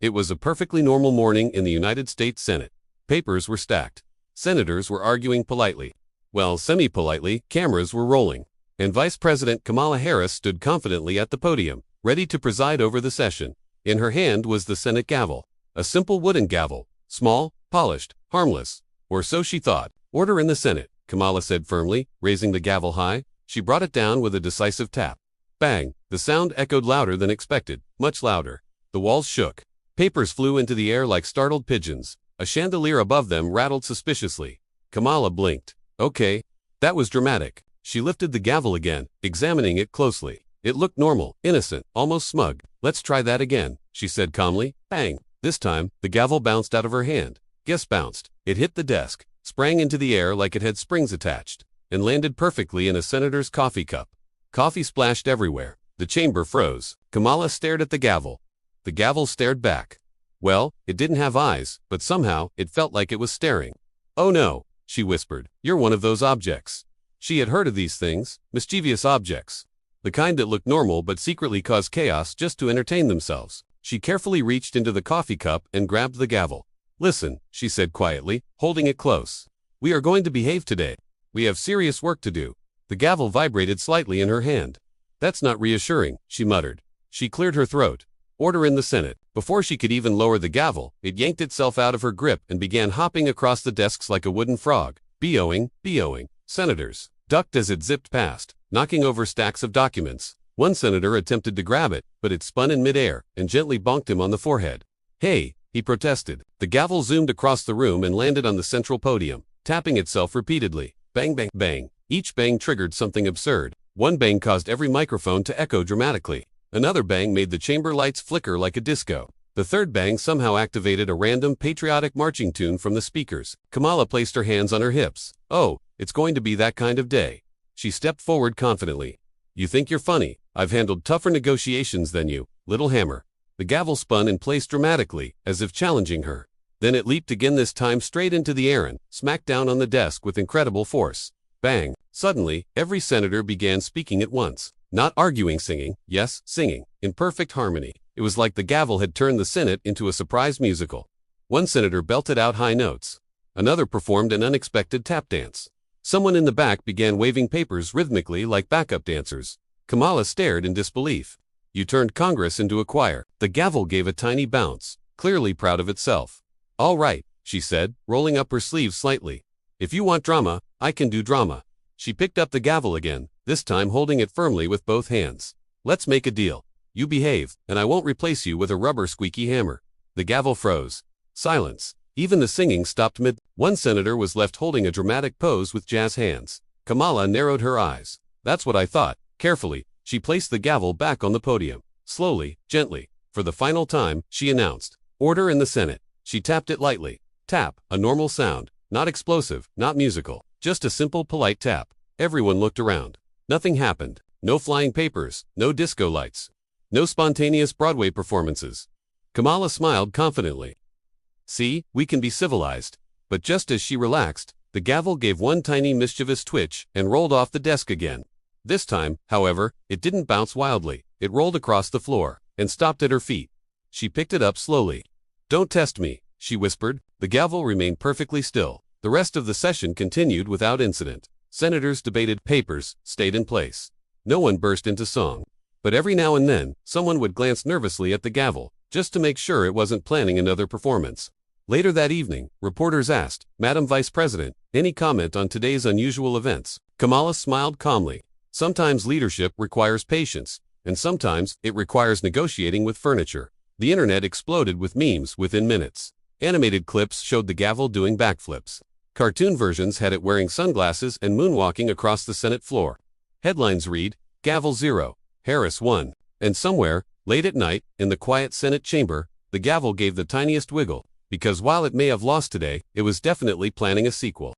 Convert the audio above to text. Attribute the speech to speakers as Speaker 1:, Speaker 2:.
Speaker 1: It was a perfectly normal morning in the United States Senate. Papers were stacked. Senators were arguing politely. Well, semi-politely, cameras were rolling. And Vice President Kamala Harris stood confidently at the podium, ready to preside over the session. In her hand was the Senate gavel. A simple wooden gavel. Small, polished, harmless. Or so she thought. "Order in the Senate," Kamala said firmly, raising the gavel high. She brought it down with a decisive tap. Bang! The sound echoed louder than expected, much louder. The walls shook. Papers flew into the air like startled pigeons. A chandelier above them rattled suspiciously. Kamala blinked. Okay. That was dramatic. She lifted the gavel again, examining it closely. It looked normal, innocent, almost smug. "Let's try that again," she said calmly. Bang! This time, the gavel bounced out of her hand. Yes, bounced. It hit the desk, sprang into the air like it had springs attached, and landed perfectly in a senator's coffee cup. Coffee splashed everywhere. The chamber froze. Kamala stared at the gavel. The gavel stared back. Well, it didn't have eyes, but somehow, it felt like it was staring. "Oh no," she whispered. "You're one of those objects." She had heard of these things, mischievous objects. The kind that looked normal but secretly caused chaos just to entertain themselves. She carefully reached into the coffee cup and grabbed the gavel. "Listen," she said quietly, holding it close. "We are going to behave today. We have serious work to do." The gavel vibrated slightly in her hand. "That's not reassuring," she muttered. She cleared her throat. "Order in the Senate." Before she could even lower the gavel, it yanked itself out of her grip and began hopping across the desks like a wooden frog. Beoing. Senators ducked as it zipped past, knocking over stacks of documents. One senator attempted to grab it, but it spun in midair and gently bonked him on the forehead. "Hey," he protested. The gavel zoomed across the room and landed on the central podium, tapping itself repeatedly. Bang, bang, bang. Each bang triggered something absurd. One bang caused every microphone to echo dramatically. Another bang made the chamber lights flicker like a disco. The third bang somehow activated a random patriotic marching tune from the speakers. Kamala placed her hands on her hips. "Oh, it's going to be that kind of day." She stepped forward confidently. "You think you're funny? I've handled tougher negotiations than you, little hammer." The gavel spun in place dramatically, as if challenging her. Then it leaped again, this time straight into the air and smacked down on the desk with incredible force. Bang! Suddenly, every senator began speaking at once. Not arguing, singing. Yes, singing. In perfect harmony. It was like the gavel had turned the Senate into a surprise musical. One senator belted out high notes. Another performed an unexpected tap dance. Someone in the back began waving papers rhythmically like backup dancers. Kamala stared in disbelief. You turned Congress into a choir. The gavel gave a tiny bounce, clearly proud of itself. "All right," she said, rolling up her sleeves slightly. "If you want drama, I can do drama." She picked up the gavel again, this time holding it firmly with both hands. "Let's make a deal. You behave, and I won't replace you with a rubber squeaky hammer." The gavel froze. Silence. Even the singing stopped mid. One senator was left holding a dramatic pose with jazz hands. Kamala narrowed her eyes. "That's what I thought." Carefully, she placed the gavel back on the podium. Slowly, gently, for the final time, she announced, "Order in the Senate." She tapped it lightly. Tap, a normal sound, not explosive, not musical, just a simple, polite tap. Everyone looked around. Nothing happened. No flying papers, no disco lights, no spontaneous Broadway performances. Kamala smiled confidently. "See, we can be civilized." But just as she relaxed, the gavel gave one tiny mischievous twitch and rolled off the desk again. This time, however, it didn't bounce wildly. It rolled across the floor and stopped at her feet. She picked it up slowly. "Don't test me," she whispered. The gavel remained perfectly still. The rest of the session continued without incident. Senators debated, papers stayed in place. No one burst into song. But every now and then, someone would glance nervously at the gavel, just to make sure it wasn't planning another performance. Later that evening, reporters asked, "Madam Vice President, any comment on today's unusual events?" Kamala smiled calmly. Sometimes leadership requires patience, and sometimes it requires negotiating with furniture. The internet exploded with memes within minutes. Animated clips showed the gavel doing backflips. Cartoon versions had it wearing sunglasses and moonwalking across the Senate floor. Headlines read, "Gavel 0, Harris 1. And somewhere, late at night, in the quiet Senate chamber, the gavel gave the tiniest wiggle, because while it may have lost today, it was definitely planning a sequel.